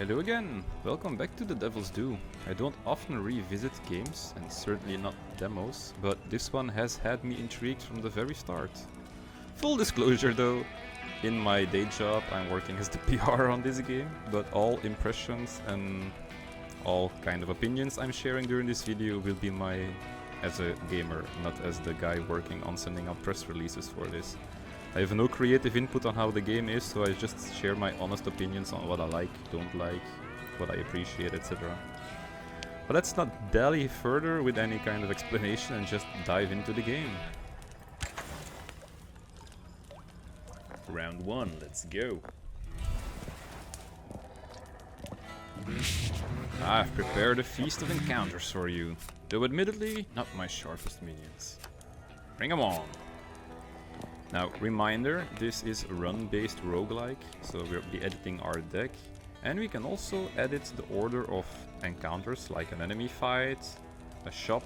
Hello again! Welcome back to The Devil's Due. I don't often revisit games, and certainly not demos, but this one has had me intrigued from the very start. Full disclosure though, in my day job I'm working as the PR on this game, but all impressions and all kind of opinions I'm sharing during this video will be my as a gamer, not as the guy working on sending out press releases for this. I have no creative input on how the game is, so I just share my honest opinions on what I like, don't like, what I appreciate, etc. But let's not dally further with any kind of explanation and just dive into the game. Round 1, let's go. I've prepared a feast of encounters for you, though admittedly not my sharpest minions. Bring 'em on! Now, reminder, this is a run-based roguelike, so we'll be editing our deck. And we can also edit the order of encounters, like an enemy fight, a shop,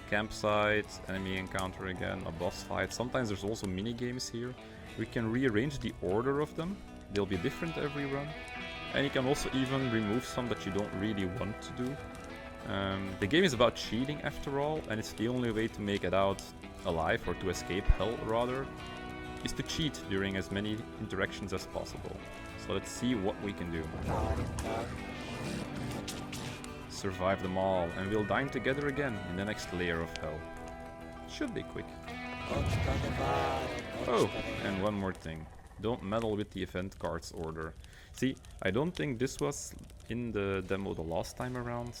campsite, enemy encounter again, a boss fight. Sometimes there's also mini-games here. We can rearrange the order of them. They'll be different every run. And you can also even remove some that you don't really want to do. The game is about cheating after all, and it's the only way to make it out alive, or to escape hell rather, is to cheat during as many interactions as possible. So let's see what we can do. Survive them all, and we'll dine together again in the next layer of hell. Should be quick. Oh, and one more thing. Don't meddle with the event cards order. See, I don't think this was in the demo the last time around.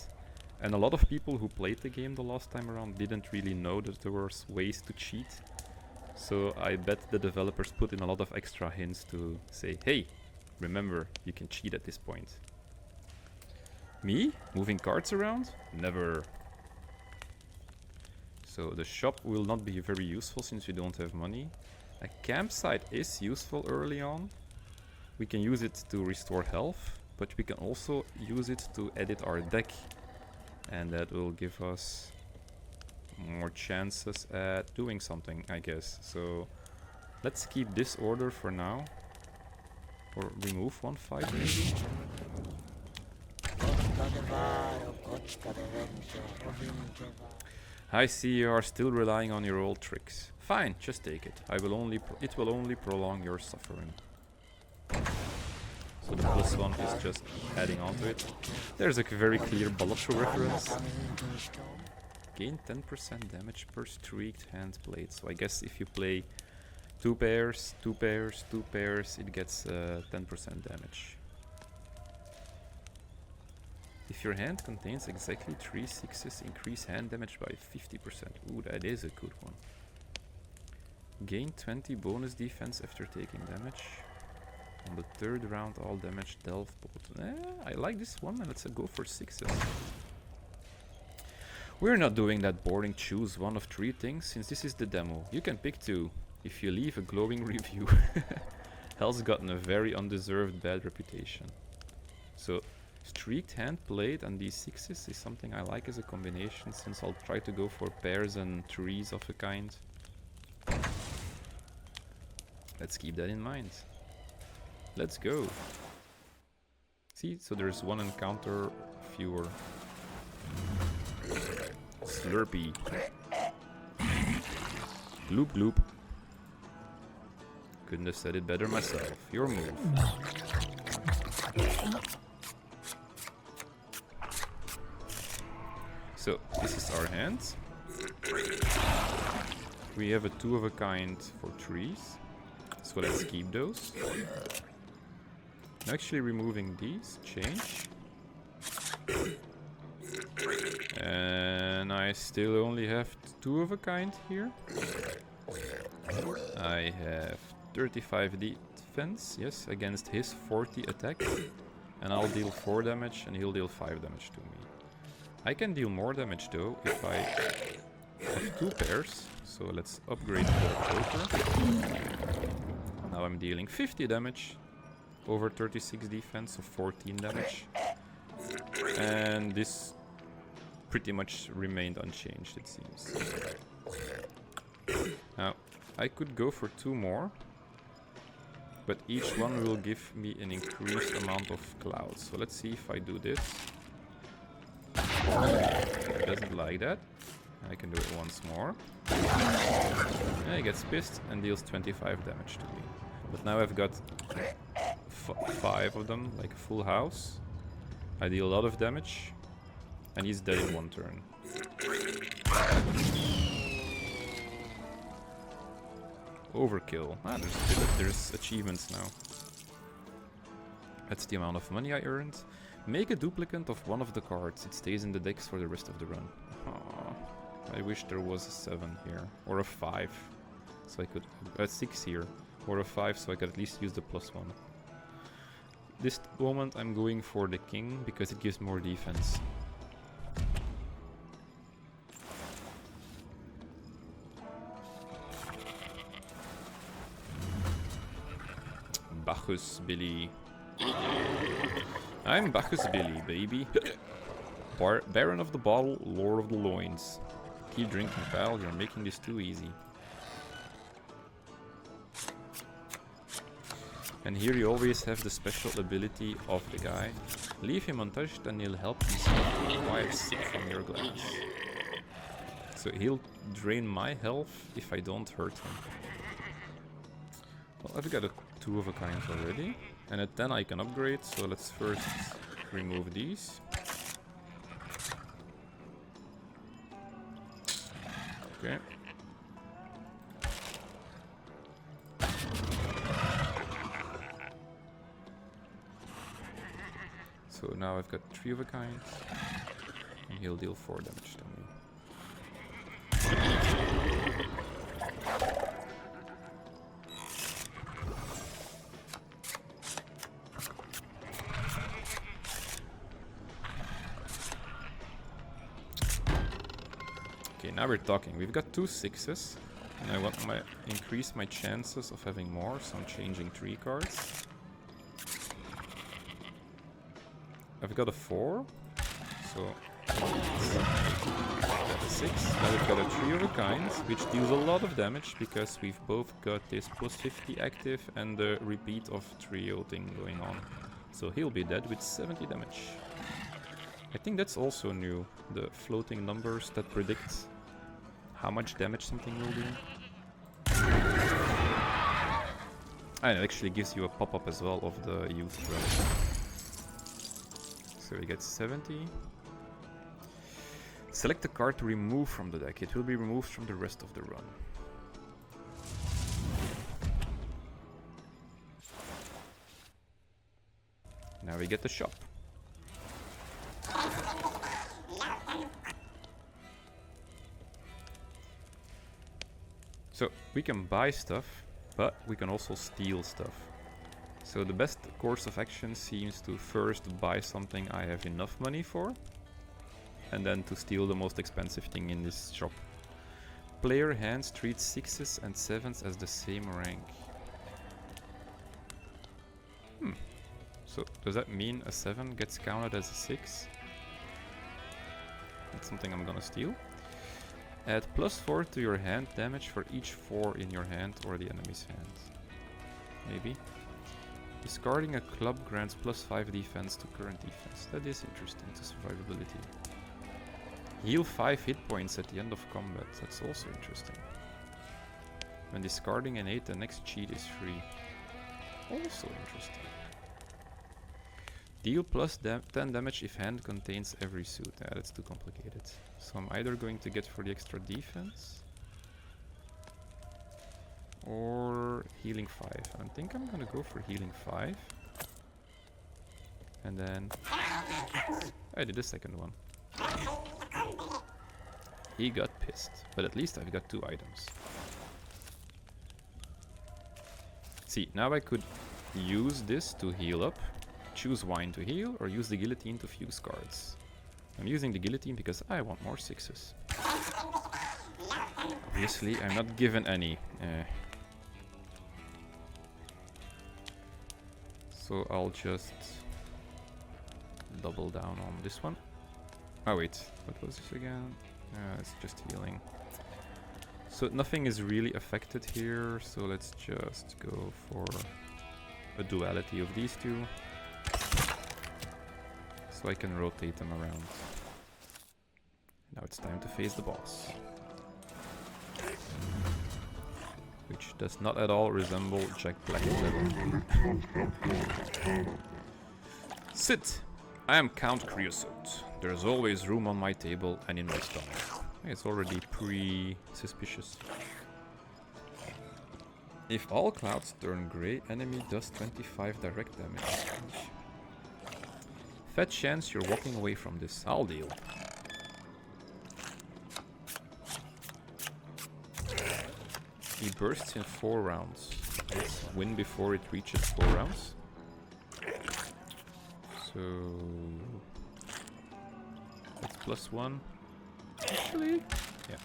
And a lot of people who played the game the last time around didn't really know that there were ways to cheat. So I bet the developers put in a lot of extra hints to say, hey, remember, you can cheat at this point. Me? Moving cards around? Never. So the shop will not be very useful since we don't have money. A campsite is useful early on. We can use it to restore health, but we can also use it to edit our deck. And that will give us more chances at doing something, I guess. So let's keep this order for now. Or remove one fight maybe. I see you are still relying on your old tricks. Fine, just take it. It will only prolong your suffering. So the +1 is just adding on to it. There's a very clear Balatro reference. Gain 10% damage per streaked hand played. So I guess if you play 2 pairs, 2 pairs, 2 pairs, it gets 10% damage. If your hand contains exactly 3 6s, increase hand damage by 50%. Ooh, that is a good one. Gain 20 bonus defense after taking damage. On the 3rd round, all damage delve both. I like this one, and let's go for 6s. We're not doing that boring choose one of 3 things, since this is the demo. You can pick 2, if you leave a glowing review. Hell's gotten a very undeserved bad reputation. So, streaked hand played and these 6s is something I like as a combination, since I'll try to go for pairs and 3s of a kind. Let's keep that in mind. Let's go. See, so there's one encounter fewer. Slurpee. Gloop gloop. Couldn't have said it better myself. Your move. So, this is our hand. We have a 2 of a kind for 3s. So let's keep those. Actually removing these, change. And I still only have 2 of a kind here. I have 35 defense, yes, against his 40 attack. And I'll deal 4 damage and he'll deal 5 damage to me. I can deal more damage though if I have 2 pairs. So let's upgrade the poker. Now I'm dealing 50 damage. Over 36 defense, so 14 damage. And this pretty much remained unchanged, it seems. Now, I could go for 2 more. but each one will give me an increased amount of clouds. So let's see if I do this. It doesn't like that. I can do it once more. And he gets pissed and deals 25 damage to me. But now I've got 5 of them, like a full house. I deal a lot of damage. And he's dead in 1 turn. Overkill. Ah, there's achievements now. That's the amount of money I earned. Make a duplicate of one of the cards. It stays in the decks for the rest of the run. Aww. I wish there was a 7 here. Or a 5. So I could... a 6 here. Or a 5 so I could at least use the +1. This moment I'm going for the king because it gives more defense. Bacchus Billy. I'm Bacchus Billy, baby. Baron of the bottle, Lord of the loins. Keep drinking, pal. You're making this too easy. And here you always have the special ability of the guy. Leave him untouched and he'll help himself to acquire sick from your glass. So he'll drain my health if I don't hurt him. Well, I've got a 2 of a kind already. And at 10 I can upgrade, so let's first remove these. Okay. So now I've got 3 of a kind. And he'll deal 4 damage to me. Okay, now we're talking. We've got 2 6s. And I want to increase my chances of having more, so I'm changing 3 cards. I've got a 4, so I've got a 6. Now we've got a 3 of a kind, which deals a lot of damage because we've both got this +50 active and the repeat of trio thing going on. So he'll be dead with 70 damage. I think that's also new, the floating numbers that predict how much damage something will do. And it actually gives you a pop-up as well of the used relic. So we get 70. Select a card to remove from the deck. It will be removed from the rest of the run. Now we get the shop. So we can buy stuff, but we can also steal stuff. So the best course of action seems to first buy something I have enough money for, and then to steal the most expensive thing in this shop. Player hands treat 6s and 7s as the same rank. So does that mean a 7 gets counted as a 6? That's something I'm gonna steal. Add +4 to your hand damage for each 4 in your hand or the enemy's hand. Maybe. Discarding a club grants +5 defense to current defense. That is interesting to survivability. Heal 5 hit points at the end of combat. That's also interesting. When discarding an 8, the next cheat is free. Also interesting. Deal +10 damage if hand contains every suit. Yeah, that's too complicated. So I'm either going to get for the extra defense or healing 5. I think I'm gonna go for healing 5. And then I did the second one. He got pissed, but at least I've got 2 items. See, now I could use this to heal up, choose wine to heal, or use the guillotine to fuse cards. I'm using the guillotine because I want more 6s. Obviously, I'm not given any. So I'll just double down on this one. Oh wait, what was this again? It's just healing. So nothing is really affected here, so let's just go for a duality of these two, so I can rotate them around. Now it's time to face the boss, which does not at all resemble Jack Black level. Sit! I am Count Creosote. There's always room on my table and in my stomach. It's already pre-suspicious. If all clouds turn grey, enemy does 25 direct damage. Fat chance you're walking away from this. I'll deal. He bursts in 4 rounds. Let's win before it reaches 4 rounds. So that's +1. Actually, yeah.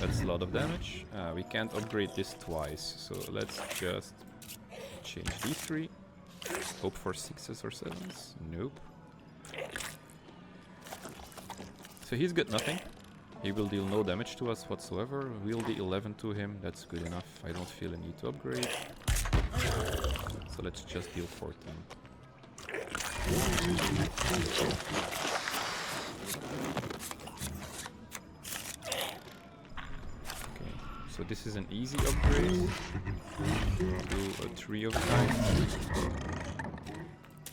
That's a lot of damage. We can't upgrade this twice, so let's just change these 3. Hope for 6s or 7s. Nope. So he's got nothing. He will deal no damage to us whatsoever. We'll deal 11 to him. That's good enough. I don't feel a need to upgrade. So let's just deal 14. Okay, so this is an easy upgrade. Do a 3 of dice.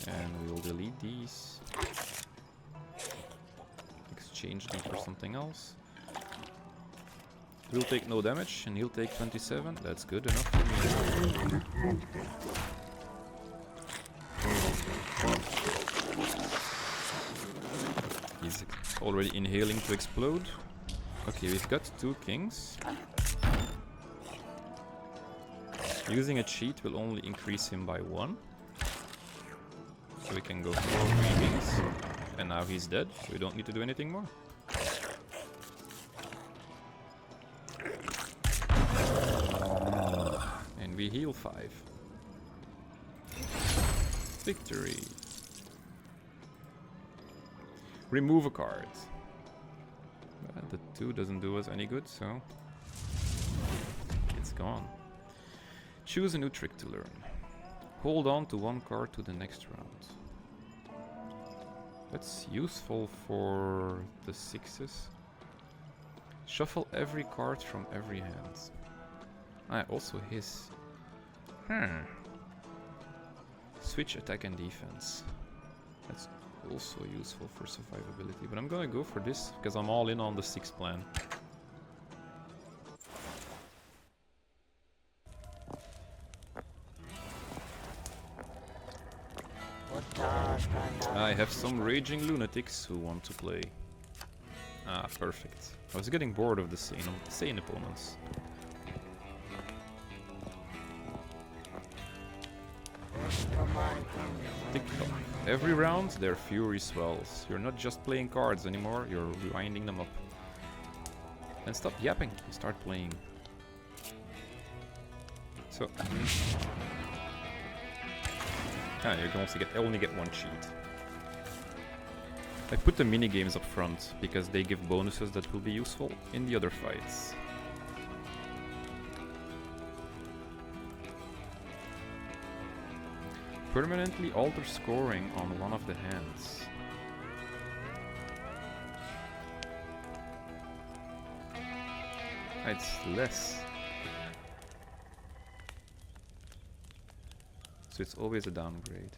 And we will delete these. Exchange them for something else. We'll take no damage and he'll take 27. That's good enough for me. He's already inhaling to explode. Okay, we've got 2 kings. Using a cheat will only increase him by 1. So we can go 4 kings. And now he's dead, so we don't need to do anything more. And we heal 5. Victory. Remove a card. The 2 doesn't do us any good, so it's gone. Choose a new trick to learn. Hold on to 1 card to the next round. That's useful for the 6s. Shuffle every card from every hand. Also his. Switch attack and defense. That's also useful for survivability. But I'm gonna go for this because I'm all in on the 6 plan. I have some raging lunatics who want to play. Ah, perfect. I was getting bored of the sane opponents. TikTok. Every round, their fury swells. You're not just playing cards anymore, you're winding them up. And stop yapping, and start playing. So... you can also only get 1 cheat. I put the mini games up front because they give bonuses that will be useful in the other fights. Permanently alter scoring on one of the hands. It's less. So it's always a downgrade.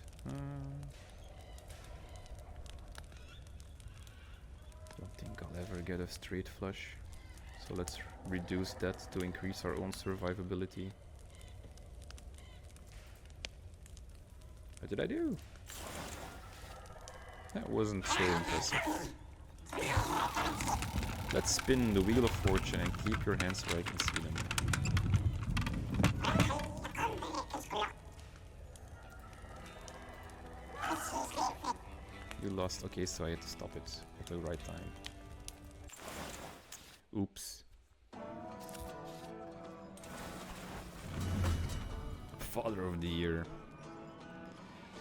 Don't think I'll ever get a straight flush. So let's reduce that to increase our own survivability. What did I do? That wasn't so impressive. Let's spin the Wheel of Fortune and keep your hands where I can see them. You lost. Okay, so I had to stop it at the right time. Oops. Father of the Year.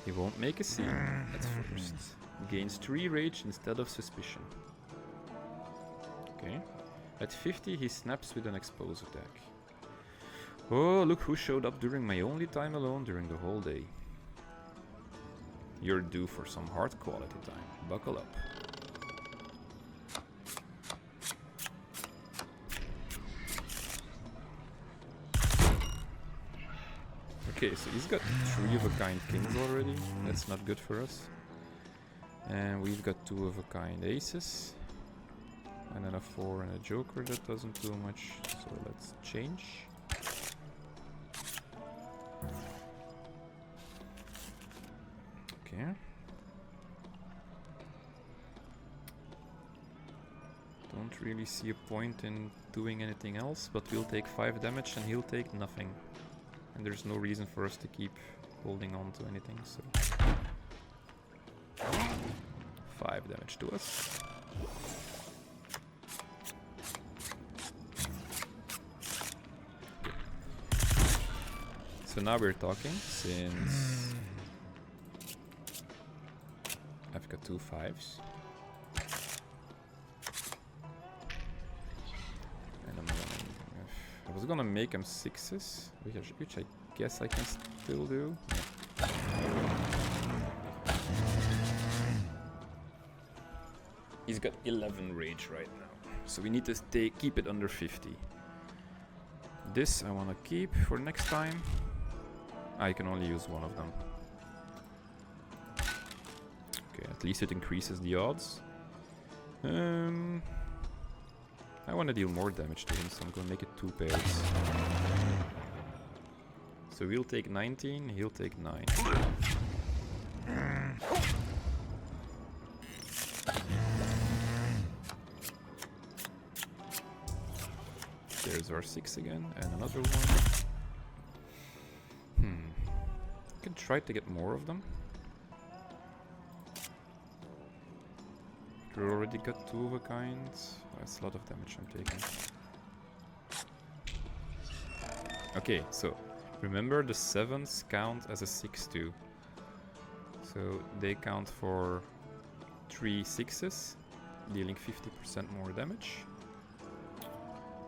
He won't make a scene at first. Gains 3 rage instead of suspicion. Okay. At 50 he snaps with an expose attack. Oh, look who showed up during my only time alone during the whole day. You're due for some hard quality time. Buckle up. Okay, so he's got 3-of-a-kind kings already. That's not good for us. And we've got 2-of-a-kind aces. And then a 4 and a joker. That doesn't do much. So let's change. Okay. Don't really see a point in doing anything else, but we'll take 5 damage and he'll take nothing. And there's no reason for us to keep holding on to anything, so... 5 damage to us. So now we're talking, since... I've got 2 5s. And I was gonna make him 6s, which I guess I can still do. Yeah. He's got 11 rage right now, so we need to keep it under 50. This I want to keep for next time. I can only use one of them. Okay, at least it increases the odds. I want to deal more damage to him, so I'm going to make it 2 pairs. So we'll take 19, he'll take 9. There's our 6 again, and another one. I can try to get more of them. We already got 2-of-a-kind. That's a lot of damage I'm taking. Okay, so remember the 7s count as a 6 too. So they count for 3 6s, dealing 50% more damage.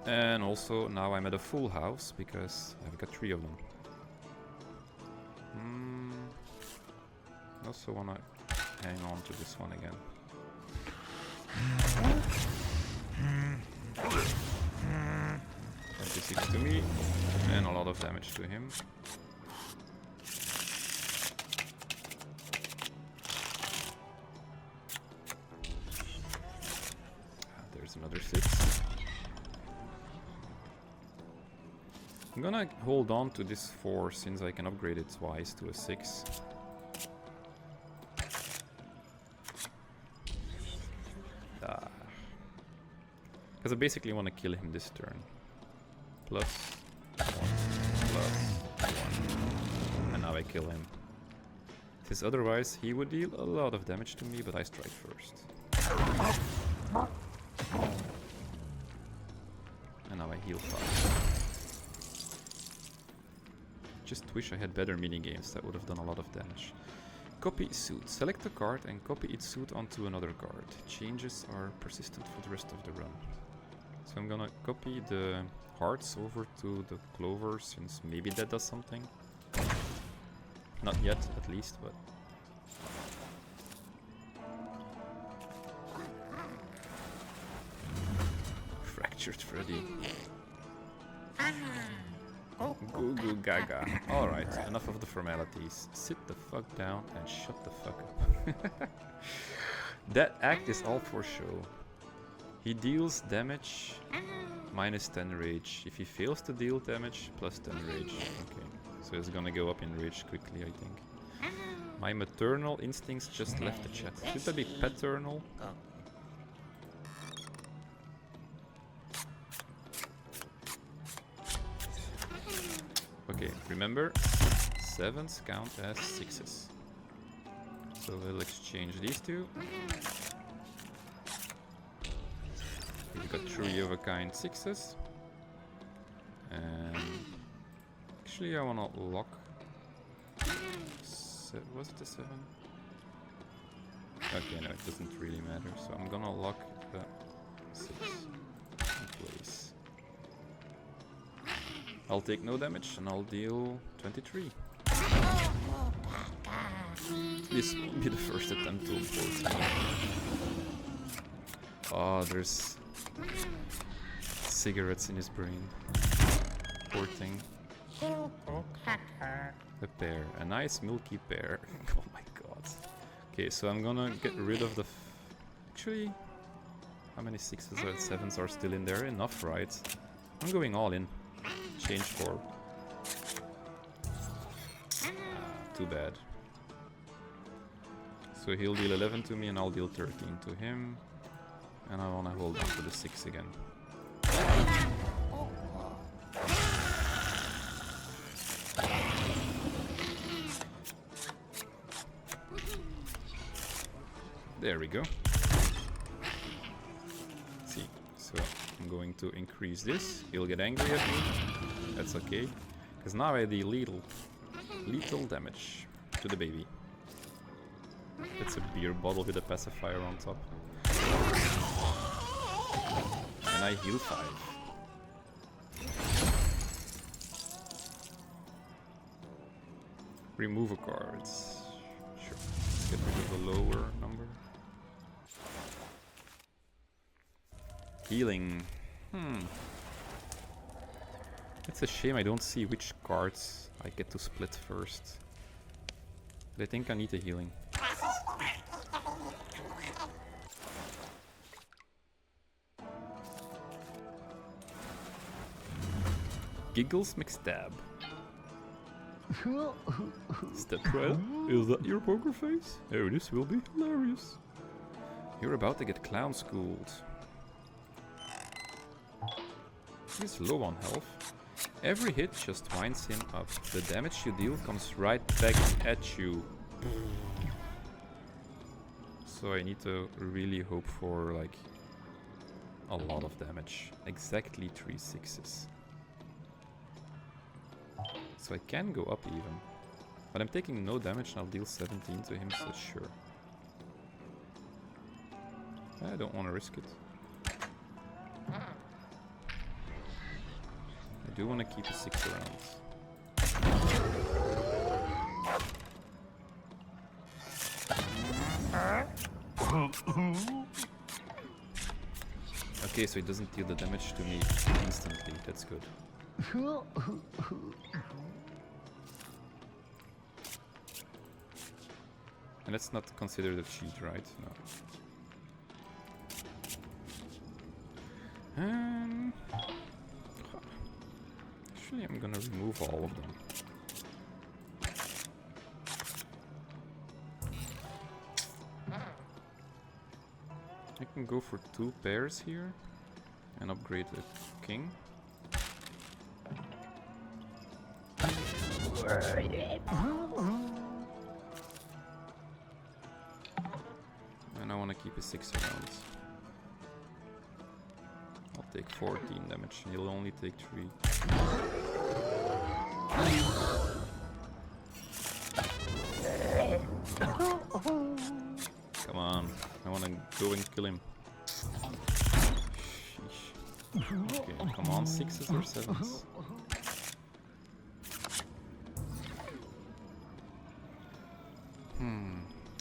And also now I'm at a full house because I've got 3 of them. I also wanna hang on to this one again. 26 to me, and a lot of damage to him. There's another 6. I'm gonna hold on to this 4 since I can upgrade it twice to a 6. Because I basically want to kill him this turn. +1, +1. And now I kill him. Because otherwise he would deal a lot of damage to me, but I strike first. And now I heal 5. Just wish I had better minigames, that would have done a lot of damage. Copy suit. Select a card and copy its suit onto another card. Changes are persistent for the rest of the run. So I'm gonna copy the hearts over to the clover, since maybe that does something. Not yet, at least, but... Fractured Freddy. Goo goo gaga. Alright, enough of the formalities. Sit the fuck down and shut the fuck up. That act is all for show. He deals damage -10 rage. If he fails to deal damage, +10 rage. Okay, so it's gonna go up in rage quickly, I think. My maternal instincts just left the chat. Should that be paternal? Okay, remember, 7s count as 6s. So we'll exchange these 2. We've got 3-of-a-kind 6s. And actually I wanna lock... Was it the 7? Okay, no, it doesn't really matter. So I'm gonna lock the 6 in place. I'll take no damage and I'll deal 23. This will be the first attempt to import. Oh, there's cigarettes in his brain. Poor thing. A pear. A nice milky pear. Oh my god. Okay, so I'm gonna get rid of the... Actually, how many 6s or 7s are still in there? Enough, right? I'm going all in. Change 4. Too bad. So he'll deal 11 to me and I'll deal 13 to him. And I wanna hold on to the 6 again. There we go. See, so I'm going to increase this. He'll get angry at me. That's okay. Because now I deal lethal damage to the baby. That's a beer bottle with a pacifier on top. And I heal 5. Remove a card. Sure. Let's get rid of the lower number. Healing. It's a shame I don't see which cards I get to split first. But I think I need a healing. Giggles McStab. Step right up. Is that your poker face? Oh, this will be hilarious. You're about to get clown schooled. He's low on health. Every hit just winds him up. The damage you deal comes right back at you. So I need to really hope for like a lot of damage. Exactly 3 6s. So I can go up even. But I'm taking no damage and I'll deal 17 to him, so sure. I don't want to risk it. I do want to keep a 6 around. Okay, so it doesn't deal the damage to me instantly, that's good. And that's not considered a cheat, right? No. Actually, I'm gonna remove all of them. I can go for 2 pairs here and upgrade the king. And I want to keep a 6 around. I'll take 14 damage and you'll only take 3. Come on, I want to go and kill him. Sheesh. Okay, come on, 6s or 7s.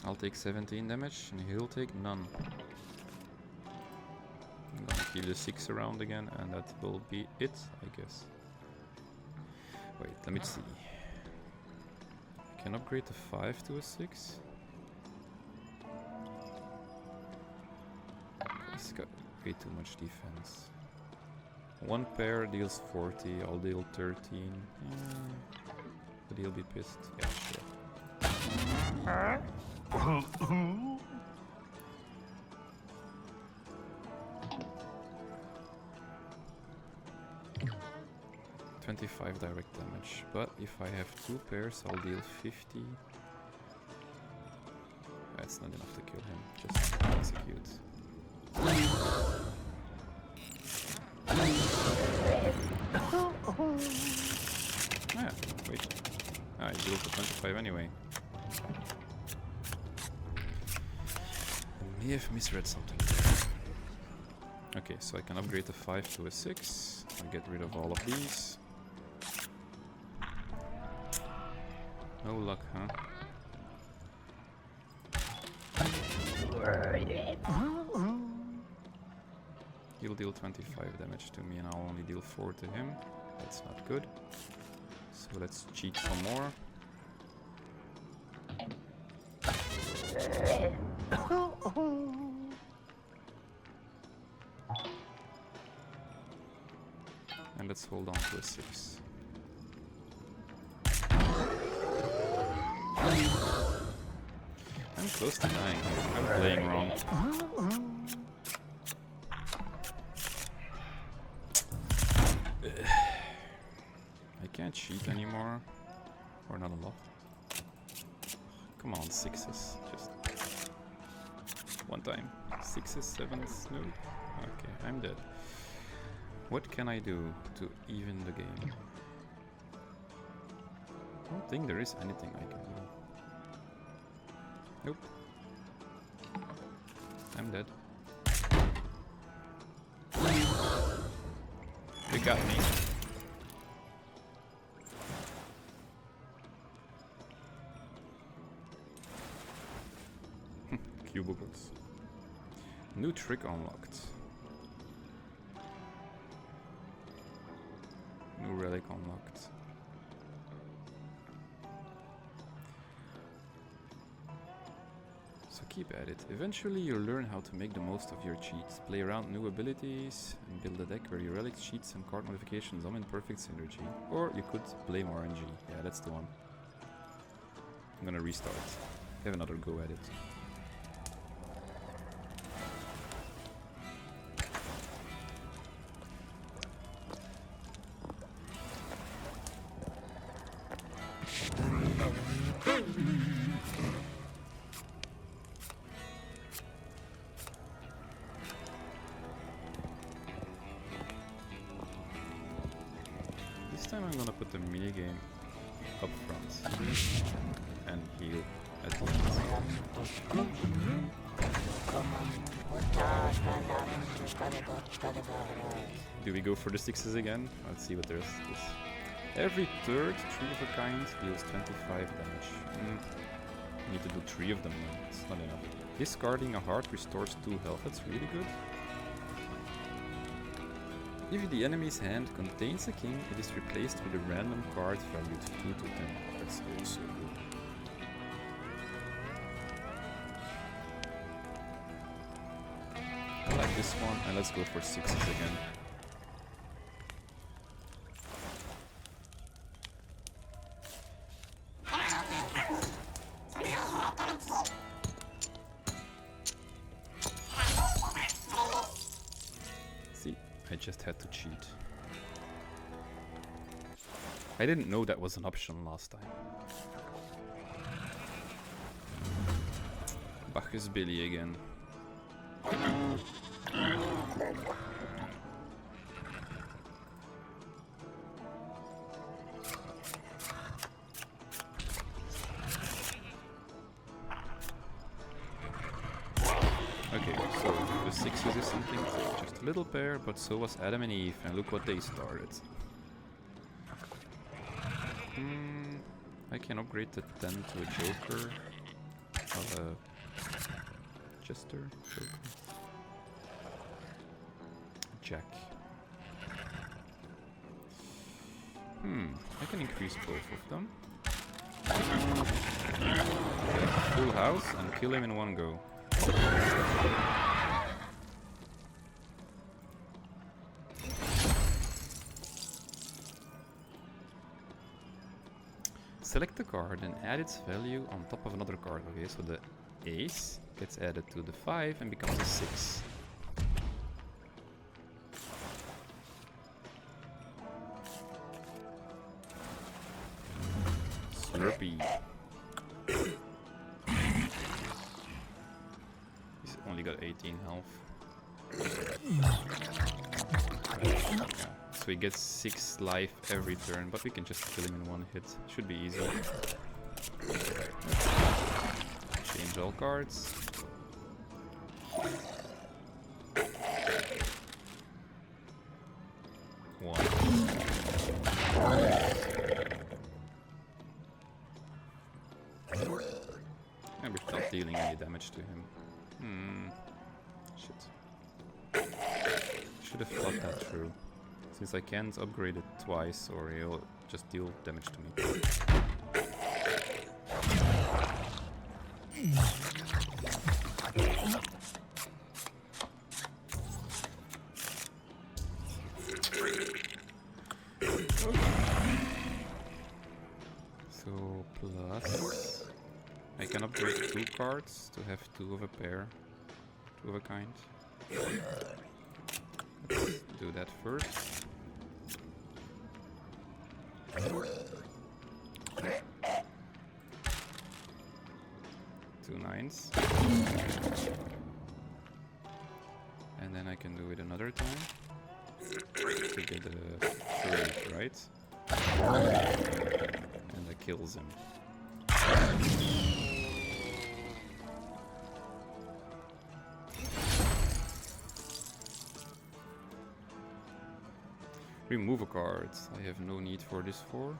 I'll take 17 damage and he'll take none. I'm gonna keep the 6 around again and that will be it, I guess. Wait, let me see. I can upgrade the 5 to a 6. He's got way too much defense. 1 pair deals 40, I'll deal 13. But he'll be pissed. Yeah, sure. 25 direct damage, but if I have 2 pairs, I'll deal 50. That's not enough to kill him. Just execute. Ah, wait. Ah, he deals the 25 anyway. I may have misread something there. Okay, so I can upgrade the 5 to a 6. I'll get rid of all of these. No luck, huh? He'll deal 25 damage to me and I'll only deal 4 to him. That's not good. So let's cheat some more. And let's hold on to a 6. I'm close to dying. I'm playing wrong. I can't cheat anymore. Or not a lot. Come on, 6s. Just one time. 6s, 7s, no. Okay, I'm dead. What can I do to even the game? I don't think there is anything I can do. Nope. I'm dead. They got me. Cubicles. New trick unlocked. New relic unlocked. So keep at it. Eventually you'll learn how to make the most of your cheats. Play around new abilities and build a deck where your relics, cheats and card modifications are in perfect synergy. Or you could blame RNG. Yeah, that's the one. I'm gonna restart. Have another go at it. This time I'm gonna put the minigame up front and heal at the end. Do we go for the 6s again? Let's see what there is. Every third, 3 of a kind, deals 25 damage. Need to do 3 of them then, it's not enough. Discarding a heart restores 2 health, that's really good. If the enemy's hand contains a king, it is replaced with a random card valued 2 to 10. That's also good. I like this one, and let's go for 6s again. I just had to cheat. I didn't know that was an option last time. Bacchus Billy again. Okay, so the 6s is something, just a little pair, but so was Adam and Eve, and look what they started. I can upgrade the 10 to a Joker, Jester, Joker, Jack. I can increase both of them. Full house and kill him in one go. Select the card and add its value on top of another card. Okay, so the ace gets added to the 5 and becomes a 6. Slurpee. He's only got 18 health. Yeah. So he gets 6 life every turn, but we can just kill him in one hit. Should be easy. Change all cards. One. any damage to him. Shit. Should have thought that through. Since I can't upgrade it twice, or he'll just deal damage to me. So, plus... I can upgrade 2 cards to have 2 of a pair. 2 of a kind. Let's do that first. Two 9s. And then I can do it another time. To get a 3, right? And that kills him. Remove a card. I have no need for this 4.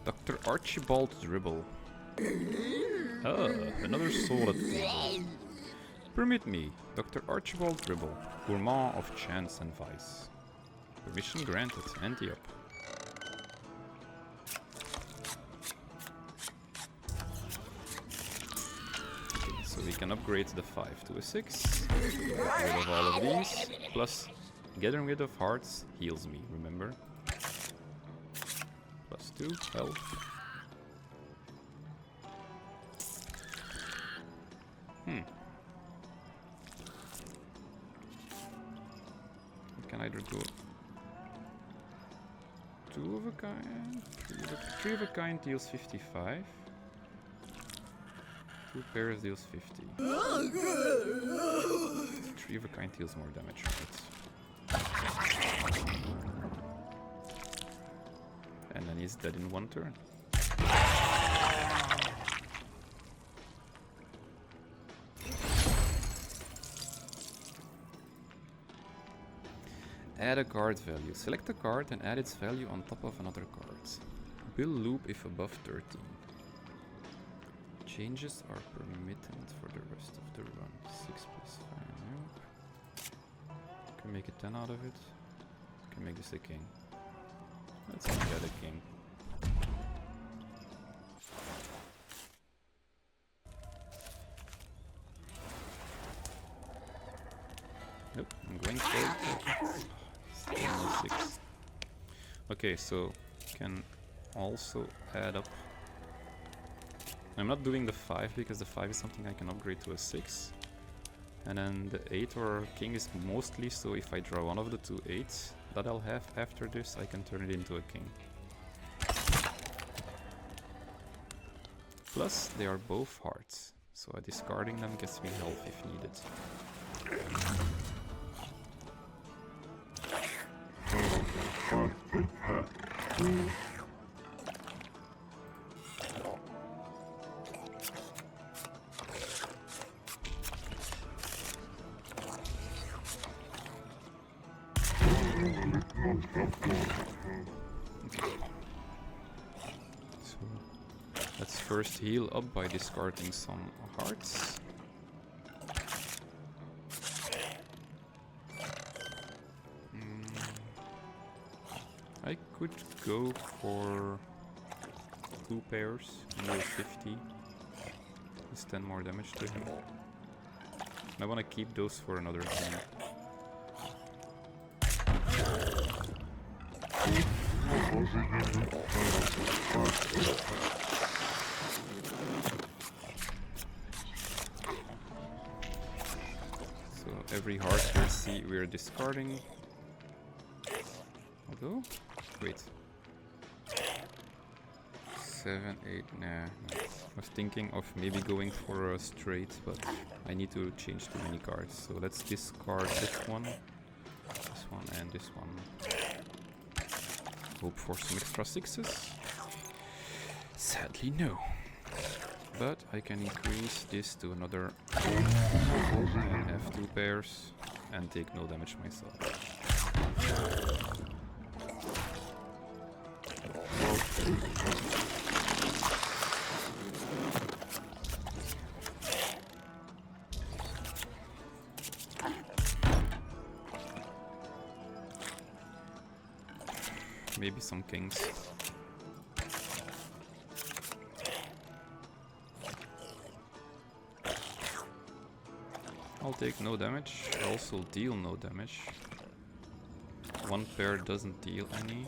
Dr. Archibald Dribble. Ah, another solid dribble. Permit me, Dr. Archibald Dribble, gourmand of chance and vice. Permission granted. Ante up. So we can upgrade the 5 to a 6. Get rid of all of these. Plus, getting rid of hearts heals me, remember? Plus 2 health. I can either do 2 of a kind, 3 of a kind deals 55. 2 pairs deals 50. 3 of a kind deals more damage, right? And then he's dead in 1 turn. Add a card value. Select a card and add its value on top of another card. Will loop if above 13. Changes are permitted for the rest of the run. 6 plus 5. Nope. Can make a 10 out of it. Can make this a king. Let's make that a king. Nope, I'm going for it. 6. Okay, so can also add up. I'm not doing the 5 because the 5 is something I can upgrade to a 6. And then the 8 or king is mostly so if I draw one of the 2 8s that I'll have after this, I can turn it into a king. Plus, they are both hearts, so discarding them gets me health if needed. So let's first heal up by discarding some hearts. I could go for 2 pairs and deal 50. It's 10 more damage to him. I want to keep those for another game. So every heart we see we're discarding. Although, wait. 7, 8, nah. I was thinking of maybe going for a straight, but I need to change too many cards. So let's discard this one, and this one. Hope for some extra 6s. Sadly, no. But I can increase this to another and have 2 pairs and take no damage myself. maybe some kings. I'll take no damage, I also deal no damage. One pair doesn't deal any,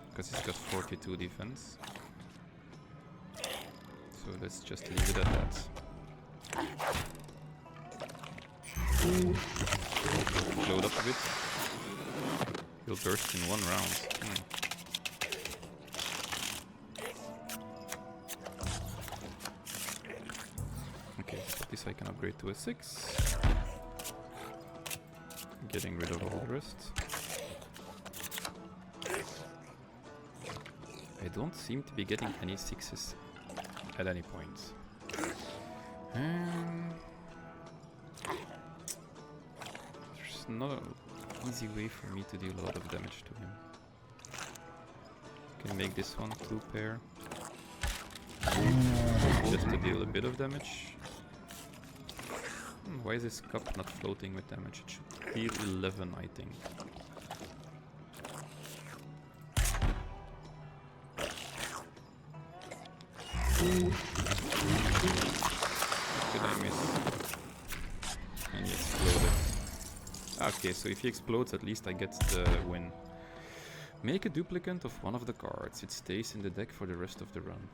because he's got 42 defense. So let's just leave it at that. Load up a bit. He'll burst in one round. Okay, this I can upgrade to a 6. Getting rid of all the rest. I don't seem to be getting any 6s at any point. There's not an easy way for me to deal a lot of damage to him. Can make this one 2 pair. Just to deal a bit of damage. Why is this cup not floating with damage? It should be 11, I think. Did I miss? And he exploded. Okay, so if he explodes, at least I get the win. Make a duplicate of one of the cards. It stays in the deck for the rest of the run.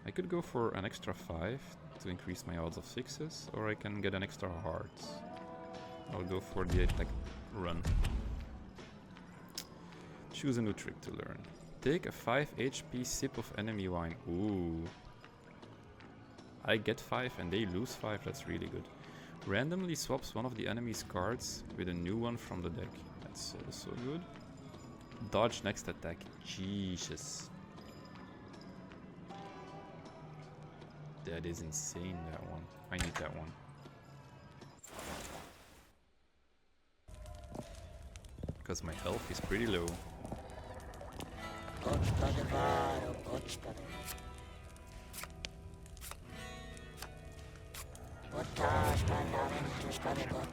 I could go for an extra 5 to increase my odds of 6s, or I can get an extra heart. I'll go for the attack run. Choose a new trick to learn. Take a 5 HP sip of enemy wine. Ooh. I get 5 and they lose 5, that's really good. Randomly swaps one of the enemy's cards with a new one from the deck. That's also good. Dodge next attack. Jesus. That is insane, that one. I need that one. Because my health is pretty low.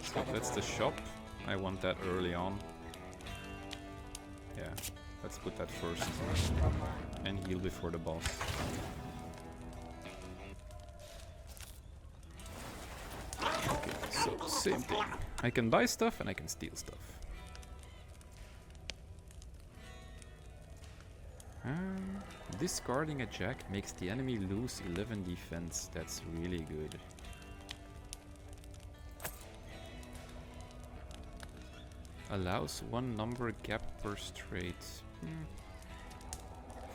So that's the shop. I want that early on. Yeah, let's put that first. And heal before the boss. Okay, so same thing. I can buy stuff and I can steal stuff. Discarding a jack makes the enemy lose 11 defense. That's really good. Allows 1 number gap per straight.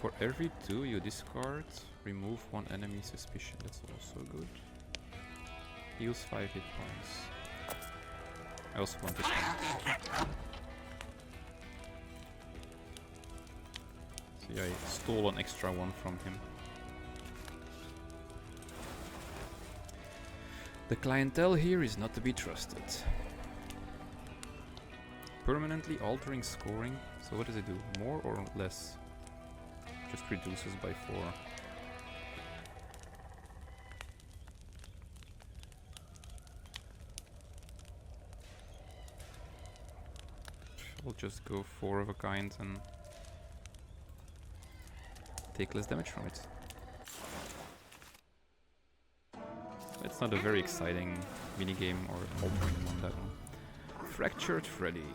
For every 2 you discard, remove 1 enemy suspicion. That's also good. Heals 5 hit points. I also want this one. See, I stole an extra 1 from him. The clientele here is not to be trusted. Permanently altering scoring. So what does it do? More or less? Just reduces by 4. I'll just go 4 of a kind and take less damage from it. It's not a very exciting minigame or altering on that one. Fractured Freddy.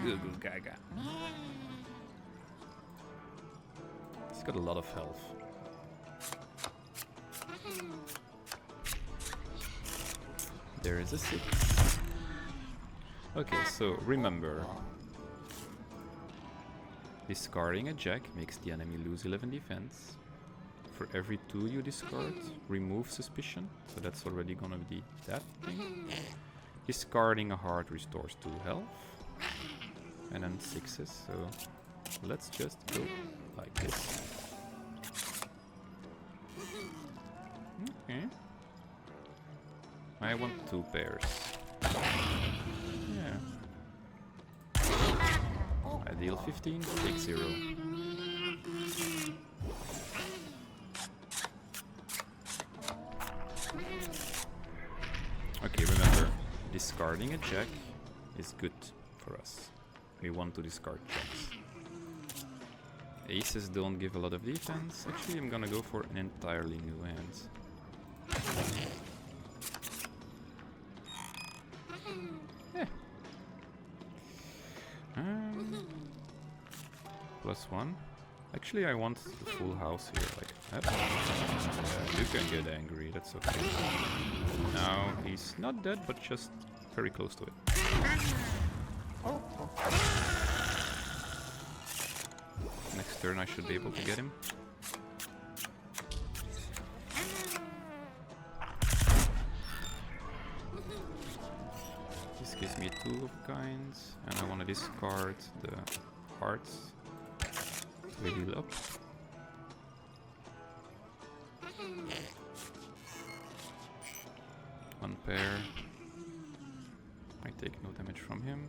Goo gaga. He's got a lot of health. There is a 6. Okay, so remember. Discarding a jack makes the enemy lose 11 defense. For every 2 you discard, remove suspicion. So that's already gonna be that thing. Discarding a heart restores 2 health. And then 6s, so let's just go like this. Okay. I want 2 pairs. Yeah. I deal 15, take 0. Okay, remember, discarding a jack is good for us. we want to discard jacks. Aces don't give a lot of defense. Actually, I'm gonna go for an entirely new hand. Yeah. +1. Actually, I want the full house here. Like, yeah, you can get angry. That's okay. Now he's not dead, but just very close to it. Next turn, I should be able to get him. This gives me 2 of kinds, and I want to discard the hearts to heal up. One pair. I take no damage from him.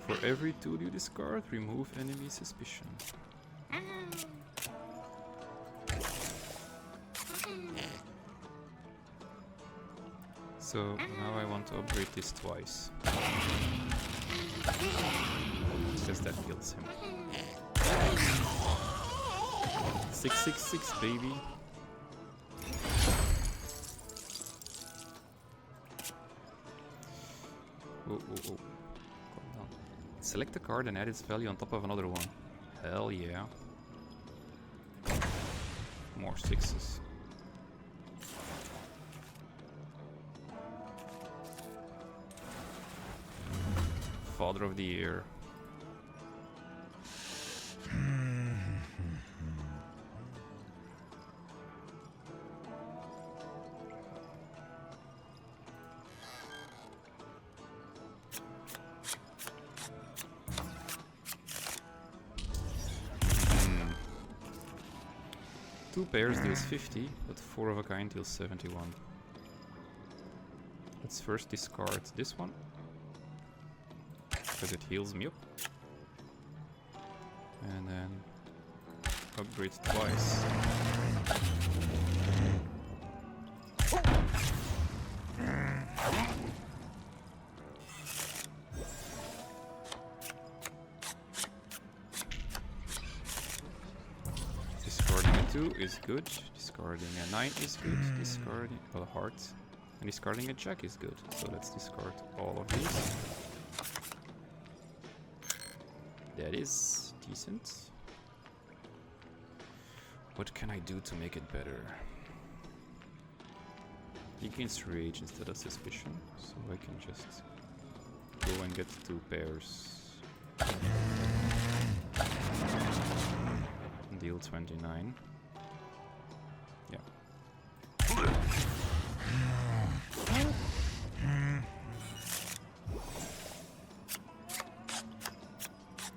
For every tool you discard, remove enemy suspicion. So now I want to upgrade this twice. Because that kills him. 666, baby. Oh, oh, oh. Calm down. Select a card and add its value on top of another one. Hell yeah. More 6s. Father of the Year. Two pairs deals 50, but 4 of a kind deals 71. Let's first discard this one, because it heals me up. And then upgrade twice. Discarding a 2 is good, discarding a 9 is good, discarding a heart, and discarding a jack is good. So let's discard all of these. That is decent. What can I do to make it better? He gains rage instead of suspicion, so I can just go and get 2 pairs. Deal 29. Yeah.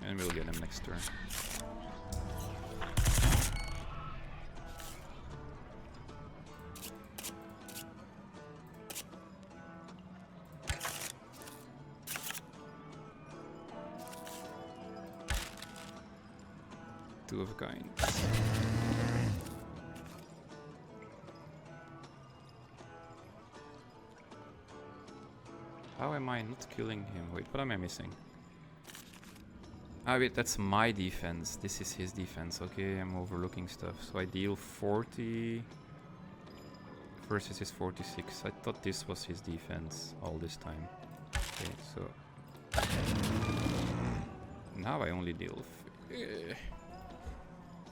And we'll get him next turn. Two of a kind. How am I not killing him? Wait, what am I missing? Ah wait, that's my defense. This is his defense. Okay, I'm overlooking stuff. So I deal 40 versus his 46. I thought this was his defense all this time. Okay, so now I only deal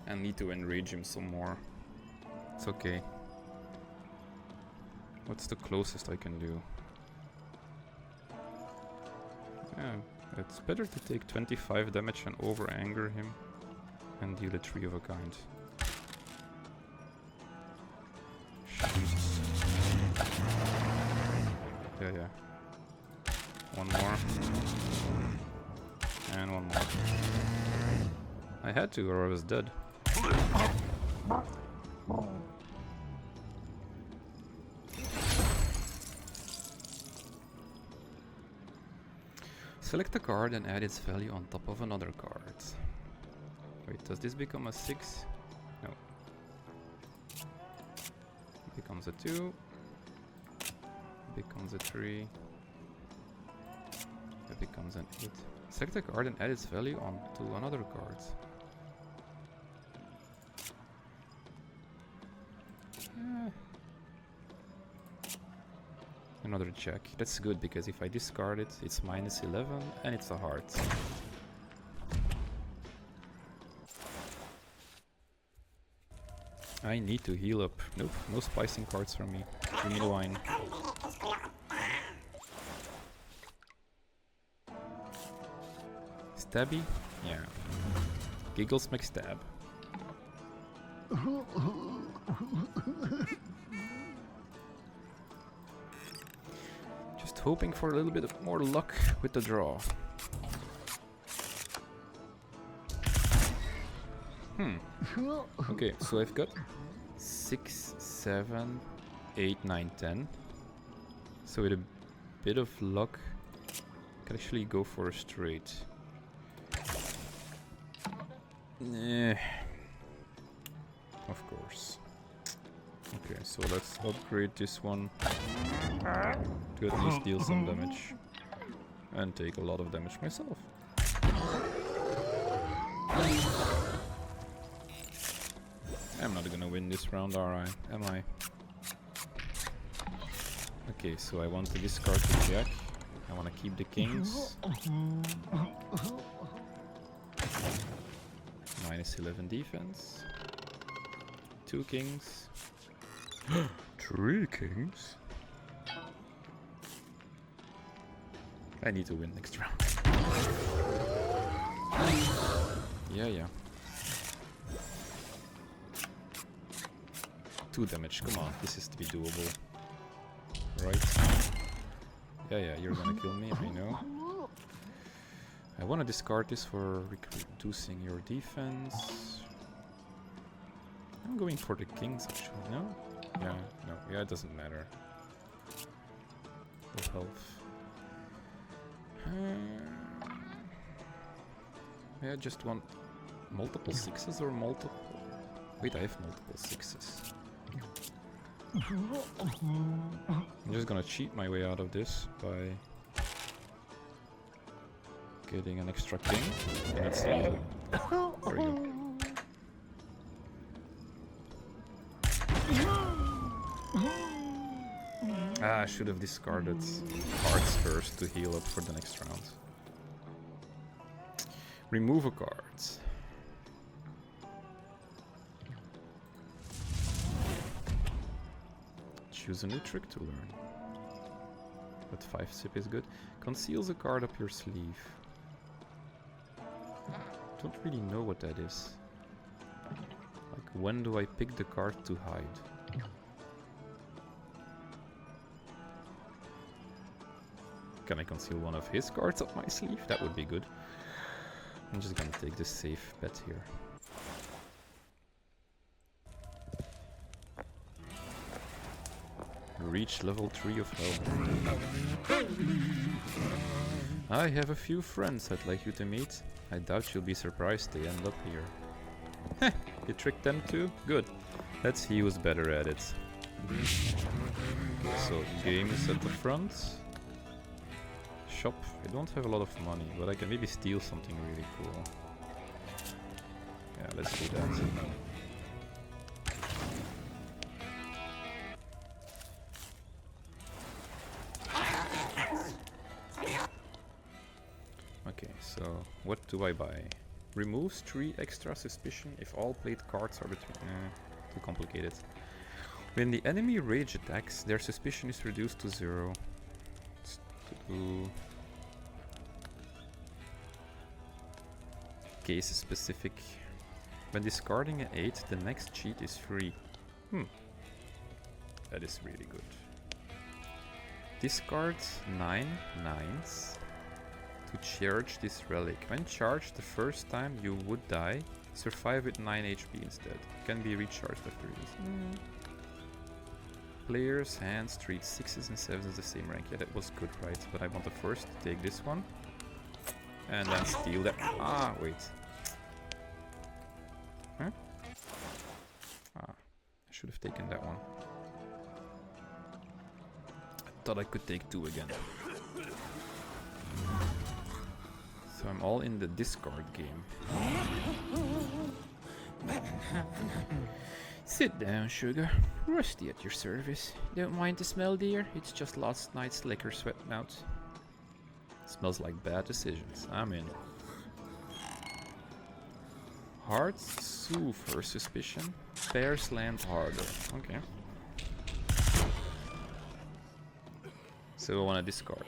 and need to enrage him some more. It's okay. What's the closest I can do? Yeah, it's better to take 25 damage and over anger him and deal a 3 of a kind. Jesus. Yeah. One more. And one more. I had to, or I was dead. Select a card and add its value on top of another card. Wait, does this become a 6? No. It becomes a 2. It becomes a 3. It becomes an 8. Select a card and add its value onto another card. Another jack. That's good because if I discard it, it's -11 and it's a heart. I need to heal up. Nope, no spicing cards from me. Give me the wine. Stabby? Yeah. Giggles McStab. Just hoping for a little bit more luck with the draw. Okay, so I've got 6, 7, 8, 9, 10. So with a bit of luck, I can actually go for a straight. Of course. Okay, so let's upgrade this one to at least deal some damage. And take a lot of damage myself. I'm not gonna win this round, am I? Okay, so I want to discard the jack. I want to keep the kings. -11 defense. 2 kings. 3 kings? I need to win next round. Yeah. 2 damage, come on, this is to be doable. Right. Yeah, you're gonna kill me, I know. I wanna discard this for reducing your defense. I'm going for the kings actually, no? Yeah, it doesn't matter. Full health. Yeah, just want multiple 6s or multiple... Wait, I have multiple 6s. I'm just gonna cheat my way out of this by getting an extra king. And let's see. There we go. I should have discarded cards first to heal up for the next round. Remove a card. Choose a new trick to learn. But 5 sip is good. Conceals a card up your sleeve. Don't really know what that is. Like, when do I pick the card to hide? Can I conceal one of his cards up my sleeve? That would be good. I'm just gonna take the safe bet here. Reach level 3 of hell. I have a few friends I'd like you to meet. I doubt you'll be surprised they end up here. Heh, you tricked them too? Good. Let's see who's better at it. So, game is at the front. Shop. I don't have a lot of money, but I can maybe steal something really cool. Yeah, let's do that. Okay, so what do I buy? Removes 3 extra suspicion if all played cards are between... too complicated. When the enemy rage attacks, their suspicion is reduced to 0. Case specific. When discarding an 8, the next cheat is free. That is really good. Discard 9 9s to charge this relic. When charged the first time you would die, survive with 9 HP instead. Can be recharged after this. Players' hands treat 6s and 7s as the same rank. Yeah, that was good, right? But I want to first take this one. And then steal that. Ah, wait. Huh? Ah, I should have taken that one. I thought I could take 2 again. So I'm all in the discard game. Sit down, sugar. Rusty at your service. Don't mind the smell, dear. It's just last night's liquor sweating out. Smells like bad decisions. I'm in. Hearts sue for suspicion. Pairs land harder. Okay. So I want to discard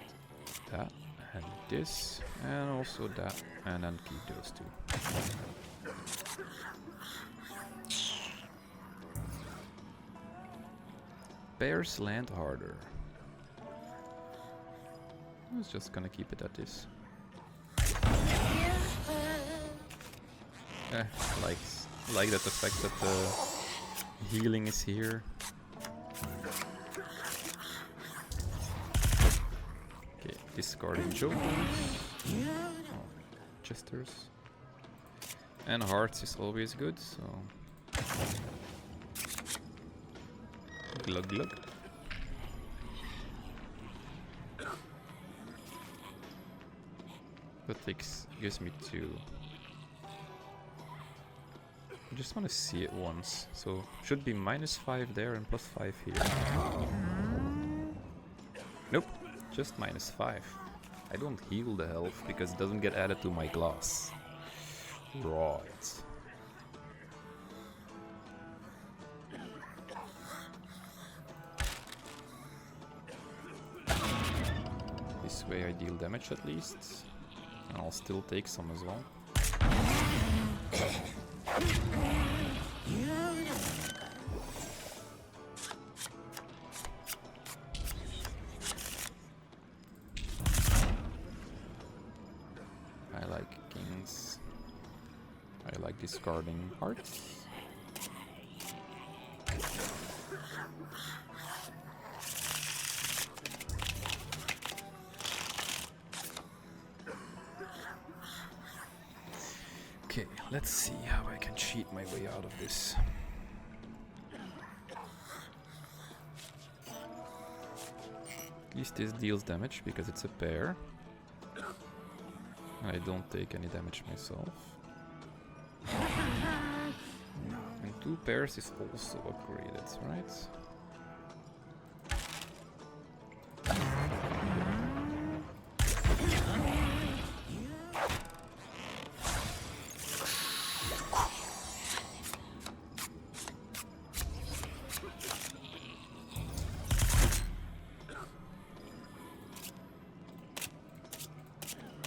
that and this and also that and then keep those 2. Pairs land harder. I was just gonna keep it at this. Like that the fact that the healing is here. Okay, discarding jokers. Oh, jesters. And hearts is always good, so glug glug. That gives me 2. I just want to see it once. So should be -5 there and +5 here. Nope, just -5. I don't heal the health because it doesn't get added to my glass. Right. This way I deal damage at least. And I'll still take some as well. I like kings. I like discarding hearts. Okay, let's see how I can cheat my way out of this. At least this deals damage because it's a pair. I don't take any damage myself. And 2 pairs is also upgraded, right?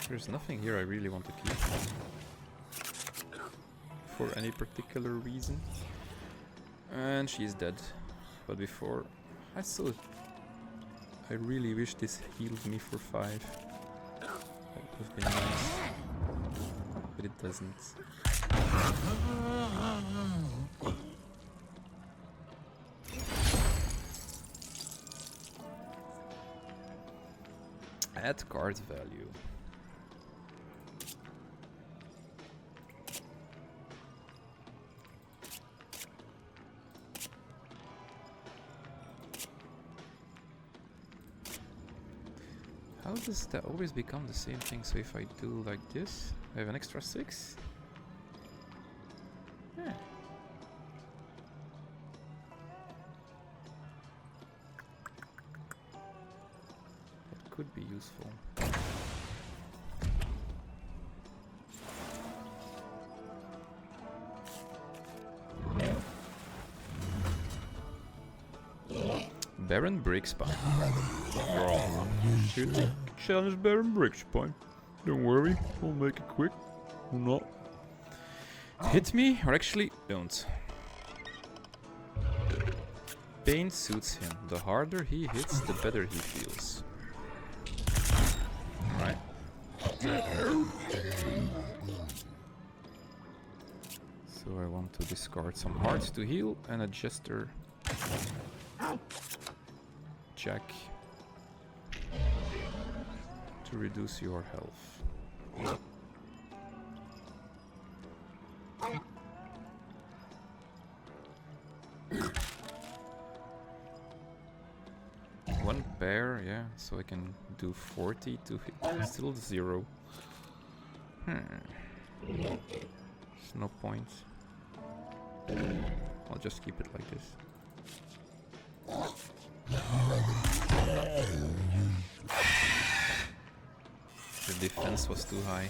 There's nothing here I really want to keep for any particular reason. And she's dead. But before, I really wish this healed me for 5. That would have been nice. But it doesn't. Add card value. How does that always become the same thing? So if I do like this, I have an extra 6? Yeah. That could be useful. Baron Brickspine. You challenge Baron Brickspine. Don't worry, I'll make it quick. Or not. Hit me, or actually, don't. Pain suits him. The harder he hits, the better he feels. Right. So I want to discard some hearts to heal and a jester. Jack to reduce your health. One pair, yeah, so I can do 40 to hit. Still 0. There's no point. I'll just keep it like this. The defense was too high.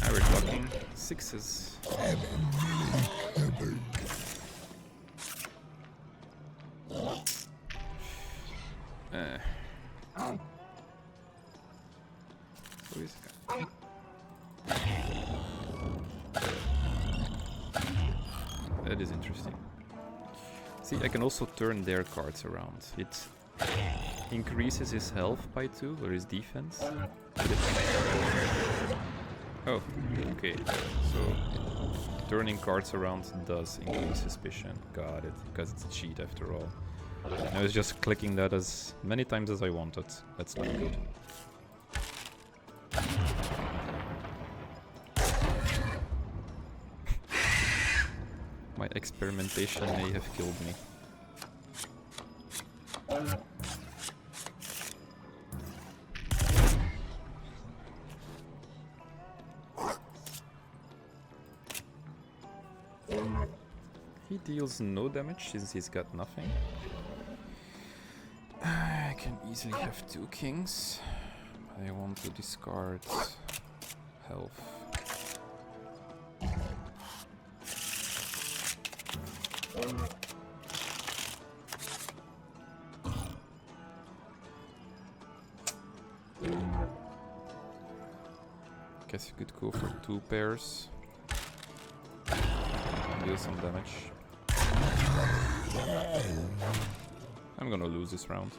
Now we're talking 6s. Who is that? That is interesting. See, I can also turn their cards around. It increases his health by 2, or his defense. Oh, okay. So, turning cards around does increase suspicion. Got it, because it's a cheat after all. I was just clicking that as many times as I wanted. That's not good. My experimentation may have killed me. He deals no damage since he's got nothing. I can easily have 2 kings. I want to discard health. Guess you could go for 2 pairs. Deal some damage. I'm gonna lose this round.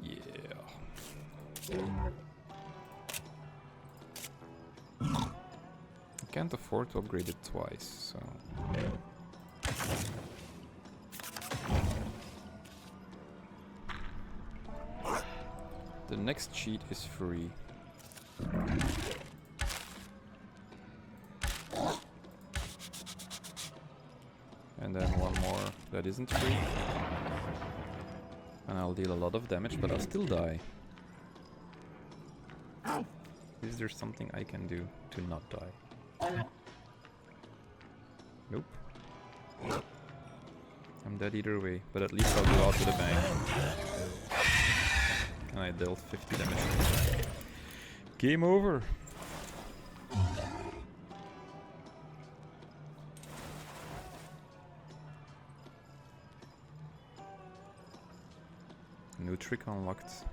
Yeah. I can't afford to upgrade it twice, so... The next cheat is free. And then one more that isn't free. And I'll deal a lot of damage, but I'll still die. Is there something I can do to not die? Nope. I'm dead either way, but at least I'll go out to the bank. And I dealt 50 damage. Game over! New trick unlocked.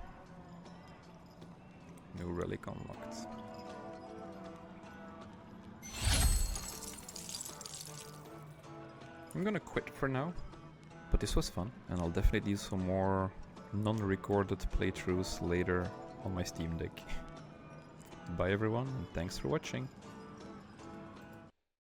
New relic unlocked. I'm gonna quit for now, but this was fun, and I'll definitely do some more non-recorded playthroughs later on my Steam Deck. Bye everyone, and thanks for watching.